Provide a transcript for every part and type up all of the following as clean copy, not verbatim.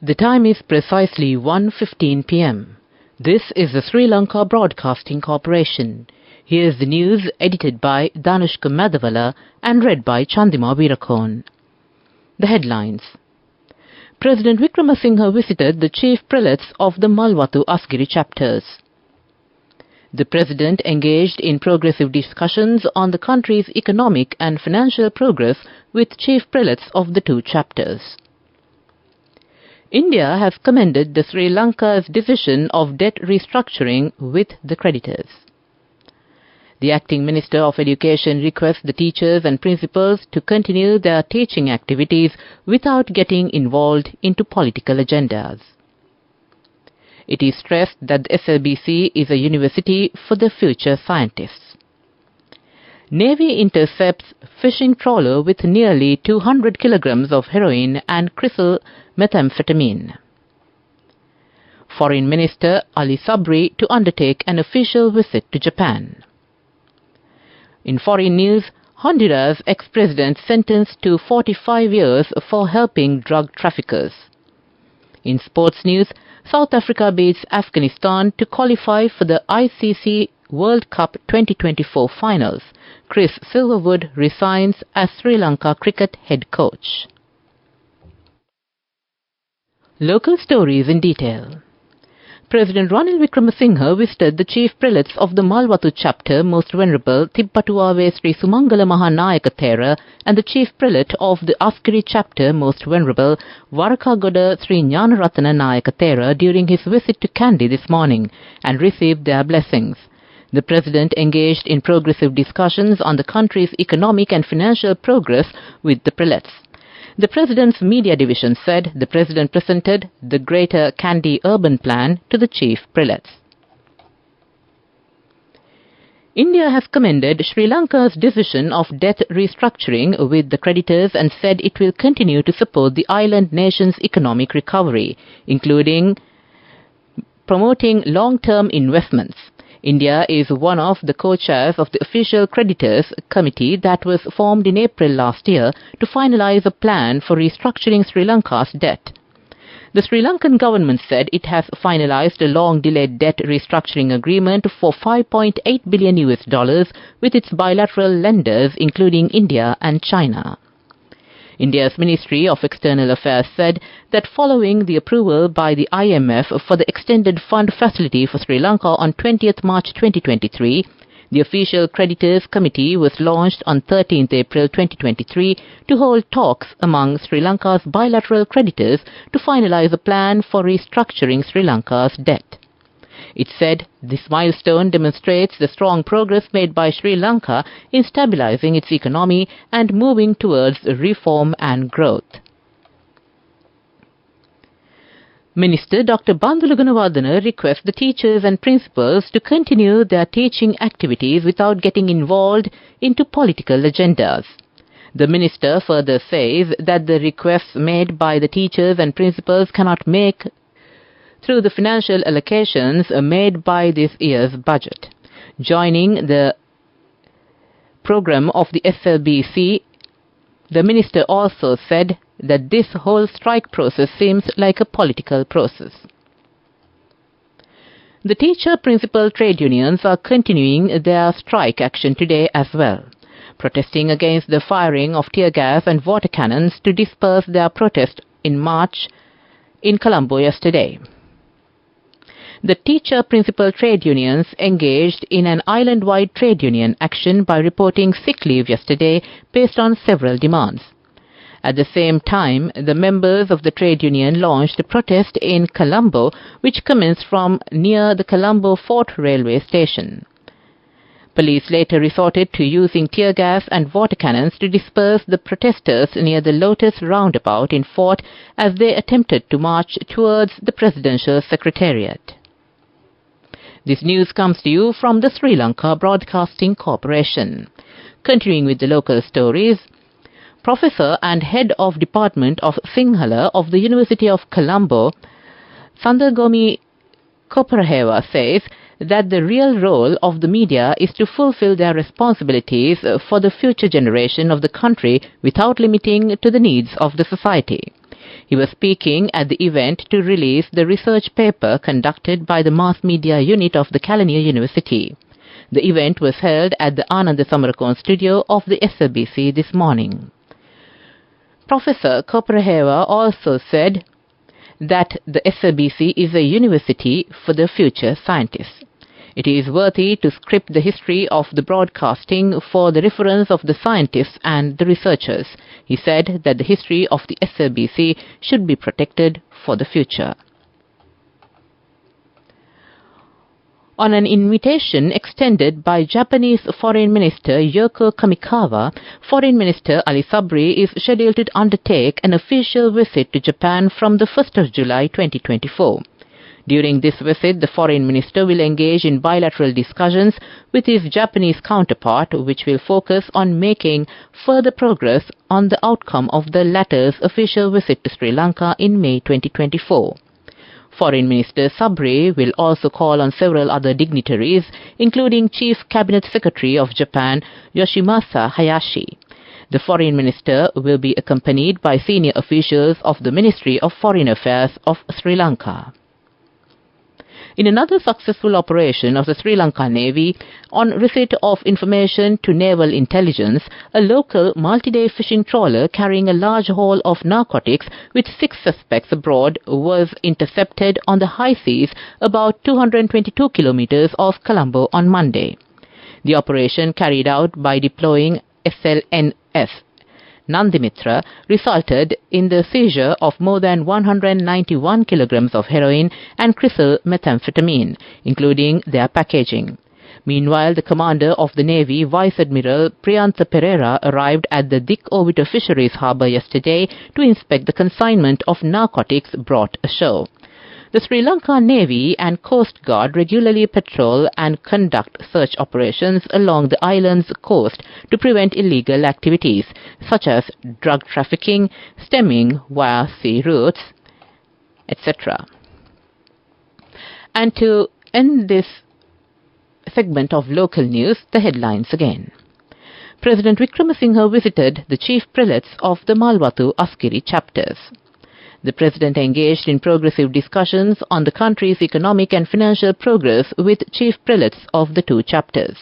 The time is precisely 1:15 p.m. This is the Sri Lanka Broadcasting Corporation. Here's the news edited by Danushka Madhavala and read by Chandima Veerakorn. The headlines. President Wickramasinghe visited the chief prelates of the Malwathu Asgiri chapters. The President engaged in progressive discussions on the country's economic and financial progress with chief prelates of the two chapters. India has commended the Sri Lanka's decision of debt restructuring with the creditors. The Acting Minister of Education requests the teachers and principals to continue their teaching activities without getting involved into political agendas. It is stressed that the SLBC is a university for the future scientists. Navy intercepts fishing trawler with nearly 200 kilograms of heroin and crystal methamphetamine. Foreign Minister Ali Sabri to undertake an official visit to Japan. In foreign news, Honduras ex-president sentenced to 45 years for helping drug traffickers. In sports news, South Africa beats Afghanistan to qualify for the ICC World Cup 2024 finals. Chris Silverwood resigns as Sri Lanka cricket head coach. Local stories in detail. President Ranil Wickramasinghe visited the chief prelates of the Malwathu chapter, Most Venerable Tippatuave Sri Sumangala Mahanayaka Thera, and the chief prelate of the Asgiri chapter, Most Venerable Warakagoda Sri Gnanaratana Nayaka Thera, during his visit to Kandy this morning, and received their blessings. The President engaged in progressive discussions on the country's economic and financial progress with the prelates. The President's media division said the President presented the Greater Kandy Urban Plan to the chief prelates. India has commended Sri Lanka's decision of debt restructuring with the creditors and said it will continue to support the island nation's economic recovery, including promoting long-term investments. India is one of the co-chairs of the Official Creditors Committee that was formed in April last year to finalize a plan for restructuring Sri Lanka's debt. The Sri Lankan government said it has finalized a long-delayed debt restructuring agreement for $5.8 billion with its bilateral lenders, including India and China. India's Ministry of External Affairs said that following the approval by the IMF for the Extended Fund Facility for Sri Lanka on 20th March 2023, the Official Creditors Committee was launched on 13th April 2023 to hold talks among Sri Lanka's bilateral creditors to finalize a plan for restructuring Sri Lanka's debt. It said this milestone demonstrates the strong progress made by Sri Lanka in stabilizing its economy and moving towards reform and growth. Minister Dr. Bandula Gunawardena requests the teachers and principals to continue their teaching activities without getting involved into political agendas. The minister further says that the requests made by the teachers and principals cannot make through the financial allocations made by this year's budget. Joining the program of the SLBC, the minister also said that this whole strike process seems like a political process. The teacher-principal trade unions are continuing their strike action today as well, protesting against the firing of tear gas and water cannons to disperse their protest in March in Colombo yesterday. The teacher-principal trade unions engaged in an island-wide trade union action by reporting sick leave yesterday based on several demands. At the same time, the members of the trade union launched a protest in Colombo, which commenced from near the Colombo Fort railway station. Police later resorted to using tear gas and water cannons to disperse the protesters near the Lotus roundabout in Fort as they attempted to march towards the presidential secretariat. This news comes to you from the Sri Lanka Broadcasting Corporation. Continuing with the local stories, Professor and Head of Department of Sinhala of the University of Colombo, Sandagomi Koparaheva, says that the real role of the media is to fulfill their responsibilities for the future generation of the country without limiting to the needs of the society. He was speaking at the event to release the research paper conducted by the mass media unit of the Kelaniya University. The event was held at the Ananda Samarakon studio of the SLBC this morning. Professor Kopraheva also said that the SLBC is a university for the future scientists. It is worthy to script the history of the broadcasting for the reference of the scientists and the researchers. He said that the history of the SLBC should be protected for the future. On an invitation extended by Japanese Foreign Minister Yoko Kamikawa, Foreign Minister Ali Sabri is scheduled to undertake an official visit to Japan from the 1st of July 2024. During this visit, the Foreign Minister will engage in bilateral discussions with his Japanese counterpart, which will focus on making further progress on the outcome of the latter's official visit to Sri Lanka in May 2024. Foreign Minister Sabri will also call on several other dignitaries, including Chief Cabinet Secretary of Japan, Yoshimasa Hayashi. The Foreign Minister will be accompanied by senior officials of the Ministry of Foreign Affairs of Sri Lanka. In another successful operation of the Sri Lanka Navy, on receipt of information to naval intelligence, a local multi-day fishing trawler carrying a large haul of narcotics with 6 suspects aboard was intercepted on the high seas about 222 kilometers off Colombo on Monday. The operation, carried out by deploying SLNS Nandimitra, resulted in the seizure of more than 191 kilograms of heroin and crystal methamphetamine, including their packaging. Meanwhile, the commander of the Navy, Vice Admiral Priyantha Pereira, arrived at the Dick Orbiter Fisheries Harbour yesterday to inspect the consignment of narcotics brought ashore. The Sri Lanka Navy and Coast Guard regularly patrol and conduct search operations along the island's coast to prevent illegal activities, such as drug trafficking, stemming via sea routes, etc. And to end this segment of local news, the headlines again. President Wickremesinghe visited the chief prelates of the Malwathu Askiri chapters. The President engaged in progressive discussions on the country's economic and financial progress with chief prelates of the 2 chapters.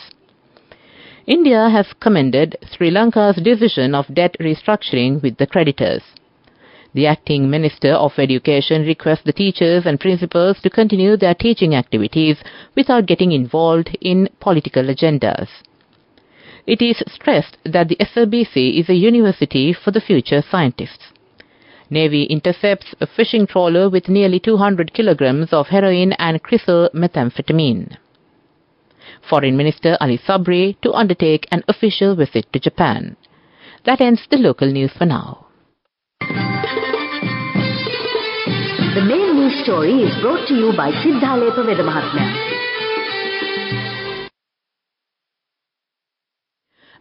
India has commended Sri Lanka's decision of debt restructuring with the creditors. The Acting Minister of Education requests the teachers and principals to continue their teaching activities without getting involved in political agendas. It is stressed that the SLBC is a university for the future scientists. Navy intercepts a fishing trawler with nearly 200 kilograms of heroin and crystal methamphetamine. Foreign Minister Ali Sabri to undertake an official visit to Japan. That ends the local news for now. The main news story is brought to you by Sinhala Mahatmya.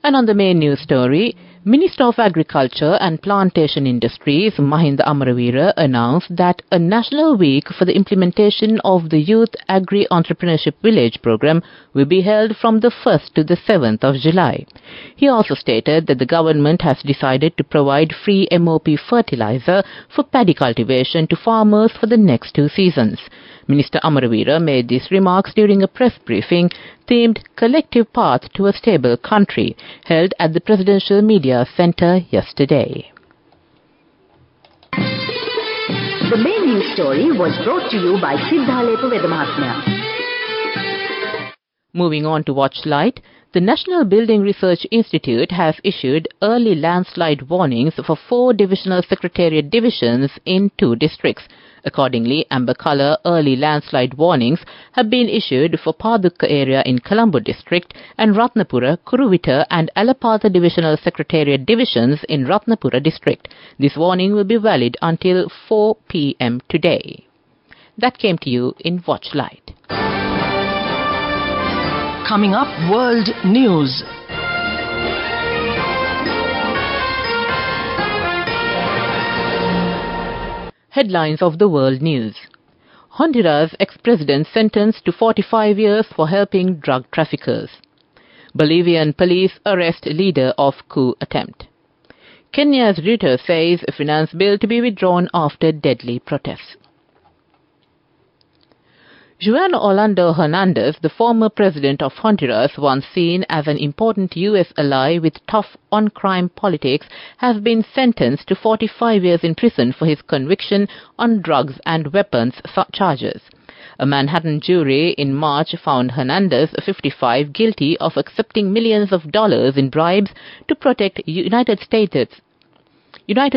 And on the main news story, Minister of Agriculture and Plantation Industries Mahinda Amaravira announced that a national week for the implementation of the Youth Agri-Entrepreneurship Village program will be held from the 1st to the 7th of July. He also stated that the government has decided to provide free MOP fertilizer for paddy cultivation to farmers for the next 2 seasons. Minister Amaravira made these remarks during a press briefing themed Collective Path to a Stable Country, held at the Presidential Media Centre yesterday. The main news story was brought to you by Sinhala Mahatmya. Moving on to Watchlight, the National Building Research Institute has issued early landslide warnings for 4 divisional secretariat divisions in 2 districts. Accordingly, amber colour early landslide warnings have been issued for Padukka area in Colombo district and Ratnapura, Kuruvita and Alapatha divisional secretariat divisions in Ratnapura district. This warning will be valid until 4 p.m. today. That came to you in Watchlight. Coming up, World News. Headlines of the world news. Honduras ex-president sentenced to 45 years for helping drug traffickers. Bolivian police arrest leader of coup attempt. Kenya's Reuters says a finance bill to be withdrawn after deadly protests. Juan Orlando Hernandez, the former president of Honduras, once seen as an important U.S. ally with tough on-crime politics, has been sentenced to 45 years in prison for his conviction on drugs and weapons charges. A Manhattan jury in March found Hernandez, 55, guilty of accepting millions of dollars in bribes to protect United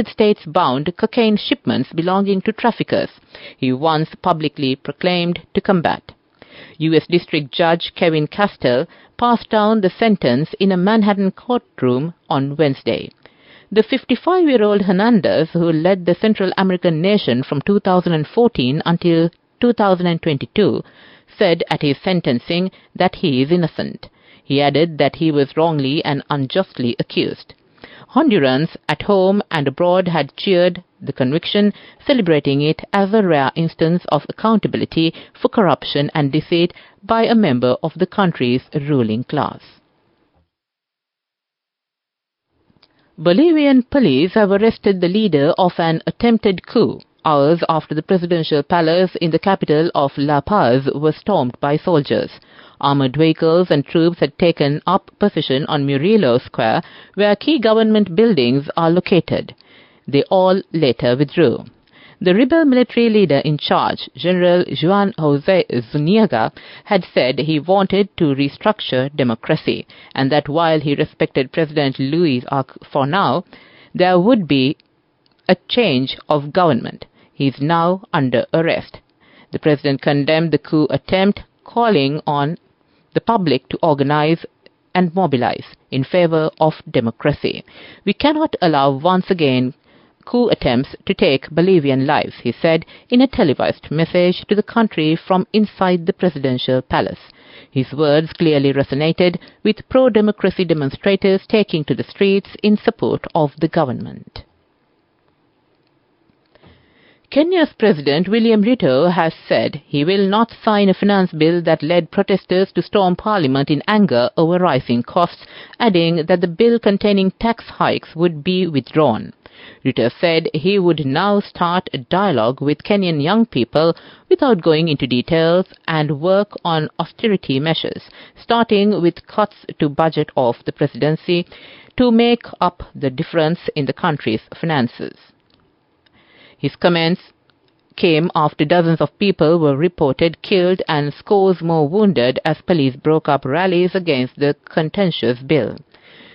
States-bound cocaine shipments belonging to traffickers he once publicly proclaimed to combat. U.S. District Judge Kevin Castell passed down the sentence in a Manhattan courtroom on Wednesday. The 55-year-old Hernandez, who led the Central American nation from 2014 until 2022, said at his sentencing that he is innocent. He added that he was wrongly and unjustly accused. Hondurans at home and abroad had cheered the conviction, celebrating it as a rare instance of accountability for corruption and deceit by a member of the country's ruling class. Bolivian police have arrested the leader of an attempted coup, hours after the presidential palace in the capital of La Paz was stormed by soldiers. Armored vehicles and troops had taken up position on Murillo Square, where key government buildings are located. They all later withdrew. The rebel military leader in charge, General Juan José Zuniaga, had said he wanted to restructure democracy, and that while he respected President Luis Arce for now, there would be a change of government. He is now under arrest. The president condemned the coup attempt, calling on the public to organize and mobilize in favor of democracy. We cannot allow once again coup attempts to take Bolivian lives, he said in a televised message to the country from inside the presidential palace. His words clearly resonated with pro-democracy demonstrators taking to the streets in support of the government. Kenya's President William Ruto has said he will not sign a finance bill that led protesters to storm Parliament in anger over rising costs, adding that the bill containing tax hikes would be withdrawn. Ruto said he would now start a dialogue with Kenyan young people without going into details and work on austerity measures, starting with cuts to budget of the presidency to make up the difference in the country's finances. His comments came after dozens of people were reported killed and scores more wounded as police broke up rallies against the contentious bill.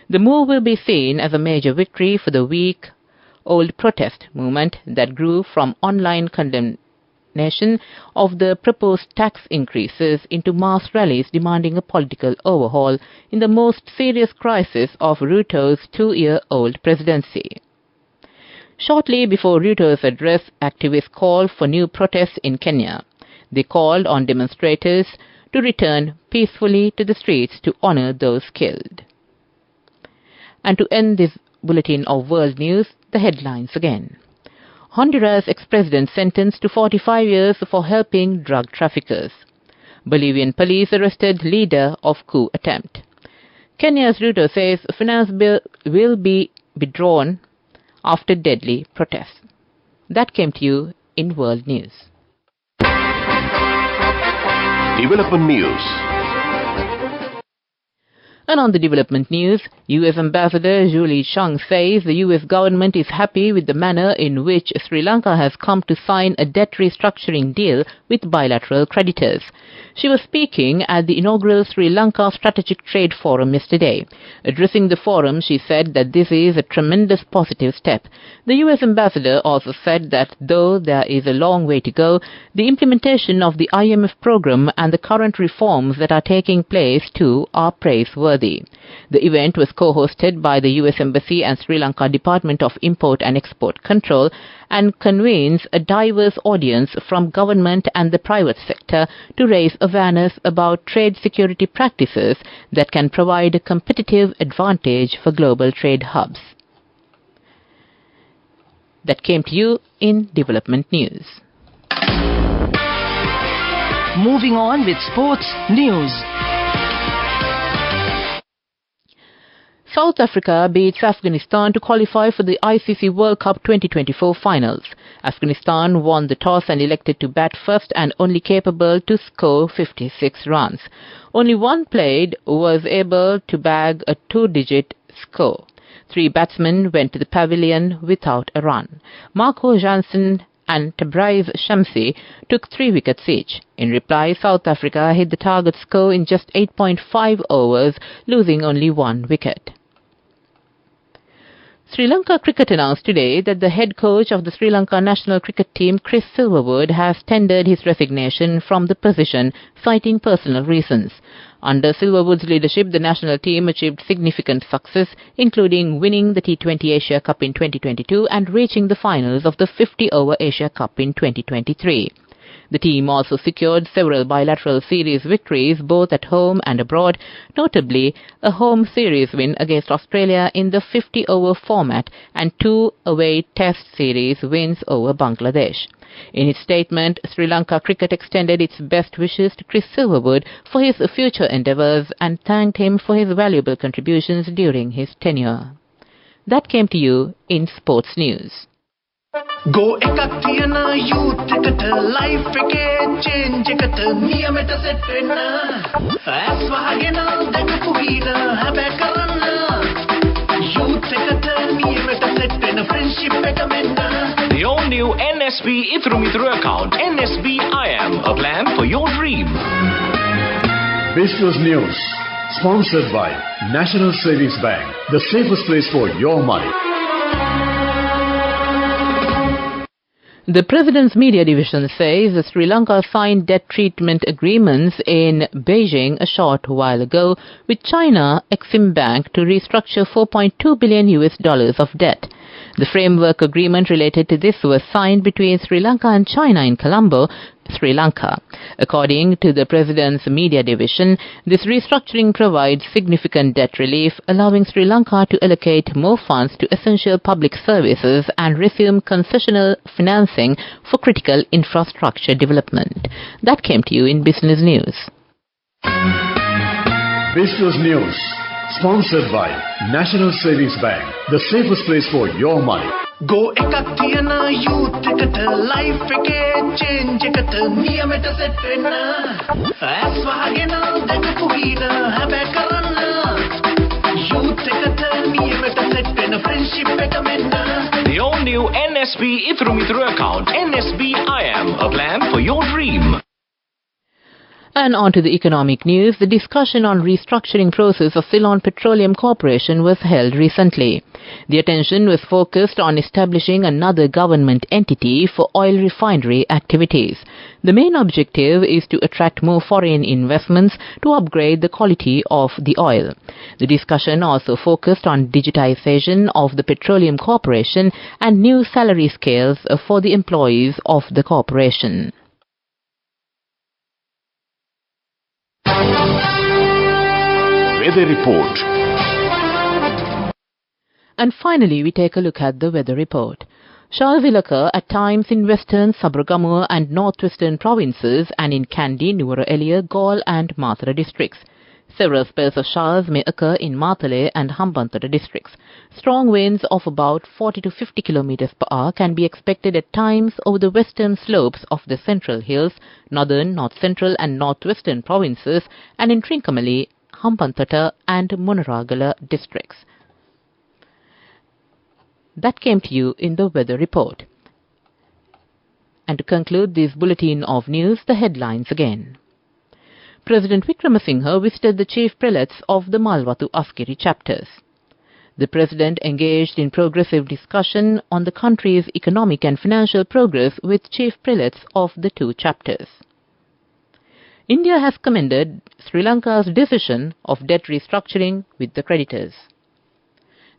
The move will be seen as a major victory for the week-old protest movement that grew from online condemnation of the proposed tax increases into mass rallies demanding a political overhaul in the most serious crisis of Ruto's two-year-old presidency. Shortly before Ruto's address, activists called for new protests in Kenya. They called on demonstrators to return peacefully to the streets to honor those killed. And to end this bulletin of world news, the headlines again. Honduras ex-president sentenced to 45 years for helping drug traffickers. Bolivian police arrested leader of coup attempt. Kenya's Ruto says finance bill will be withdrawn after deadly protests. That came to you in World News. Development News. And on the development news, U.S. Ambassador Julie Chung says the U.S. government is happy with the manner in which Sri Lanka has come to sign a debt restructuring deal with bilateral creditors. She was speaking at the inaugural Sri Lanka Strategic Trade Forum yesterday. Addressing the forum, she said that this is a tremendous positive step. The U.S. ambassador also said that though there is a long way to go, the implementation of the IMF program and the current reforms that are taking place too are praiseworthy. The event was co-hosted by the U.S. Embassy and Sri Lanka Department of Import and Export Control and convenes a diverse audience from government and the private sector to raise awareness about trade security practices that can provide a competitive advantage for global trade hubs. That came to you in Development News. Moving on with sports news. South Africa beats Afghanistan to qualify for the ICC World Cup 2024 finals. Afghanistan won the toss and elected to bat first and only capable to score 56 runs. Only one player was able to bag a two-digit score. 3 batsmen went to the pavilion without a run. Marco Jansen and Tabriz Shamsi took 3 wickets each. In reply, South Africa hit the target score in just 8.5 overs, losing only 1 wicket. Sri Lanka Cricket announced today that the head coach of the Sri Lanka national cricket team, Chris Silverwood, has tendered his resignation from the position, citing personal reasons. Under Silverwood's leadership, the national team achieved significant success, including winning the T20 Asia Cup in 2022 and reaching the finals of the 50-over Asia Cup in 2023. The team also secured several bilateral series victories both at home and abroad, notably a home series win against Australia in the 50-over format and 2 away test series wins over Bangladesh. In its statement, Sri Lanka Cricket extended its best wishes to Chris Silverwood for his future endeavours and thanked him for his valuable contributions during his tenure. That came to you in Sports News. Go ekak tiyana youth eකට life එකේ change එකට නියමෙට set වෙන්න ඇස් වහගෙන දැකපු වීර හැබැයි කරන්න youth එකට නියමෙට set වෙන friendship එක මෙන්න. The all-new NSB Ithru Mithru account, NSB IM, a plan for your dream. Business News, sponsored by National Savings Bank, the safest place for your money. The President's Media Division says that Sri Lanka signed debt treatment agreements in Beijing a short while ago with China Exim Bank to restructure $4.2 billion of debt. The framework agreement related to this was signed between Sri Lanka and China in Colombo, Sri Lanka. According to the President's Media Division, this restructuring provides significant debt relief, allowing Sri Lanka to allocate more funds to essential public services and resume concessional financing for critical infrastructure development. That came to you in Business News. Business News, sponsored by National Savings Bank, the safest place for your money. Go ekak tiyana youth එකට life එකේ change එකට නියමෙට set වෙන්න ඇස් වහගෙන දැකපු වීර හැබැයි කරන්න youth එකට නියමෙට set වෙන friendship එක මෙන්න. The all-new NSB Ithru Mithru account, NSB IM, a plan for your dream. And on to the economic news. The discussion on restructuring process of Ceylon Petroleum Corporation was held recently. The attention was focused on establishing another government entity for oil refinery activities. The main objective is to attract more foreign investments to upgrade the quality of the oil. The discussion also focused on digitization of the Petroleum Corporation and new salary scales for the employees of the corporation. Weather report. And finally, we take a look at the weather report. Showers will occur at times in western, Sabaragamuwa and northwestern provinces and in Kandy, Nuwara Eliya, Galle and Mathura districts. Several spells of showers may occur in Matale and Hambantota districts. Strong winds of about 40 to 50 km per hour can be expected at times over the western slopes of the central hills, northern, north-central and northwestern provinces and in Trincomalee, Hambantota and Munaragala districts. That came to you in the weather report. And to conclude this bulletin of news, the headlines again. President Wickramasinghe visited the chief prelates of the Malwatu Askeri chapters. The President engaged in progressive discussion on the country's economic and financial progress with chief prelates of the 2 chapters. India has commended Sri Lanka's decision of debt restructuring with the creditors.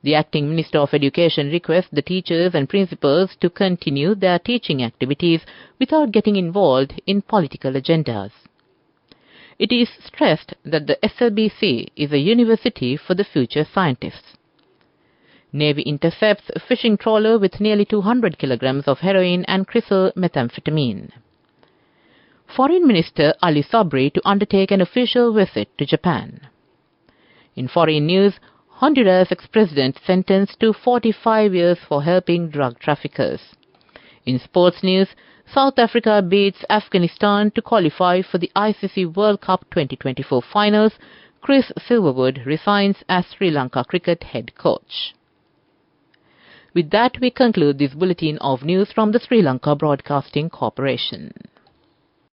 The Acting Minister of Education requests the teachers and principals to continue their teaching activities without getting involved in political agendas. It is stressed that the SLBC is a university for the future scientists. Navy intercepts a fishing trawler with nearly 200 kilograms of heroin and crystal methamphetamine. Foreign Minister Ali Sabri to undertake an official visit to Japan. In foreign news, Honduras ex-president sentenced to 45 years for helping drug traffickers. In sports news, South Africa beats Afghanistan to qualify for the ICC World Cup 2024 finals. Chris Silverwood resigns as Sri Lanka cricket head coach. With that, we conclude this bulletin of news from the Sri Lanka Broadcasting Corporation.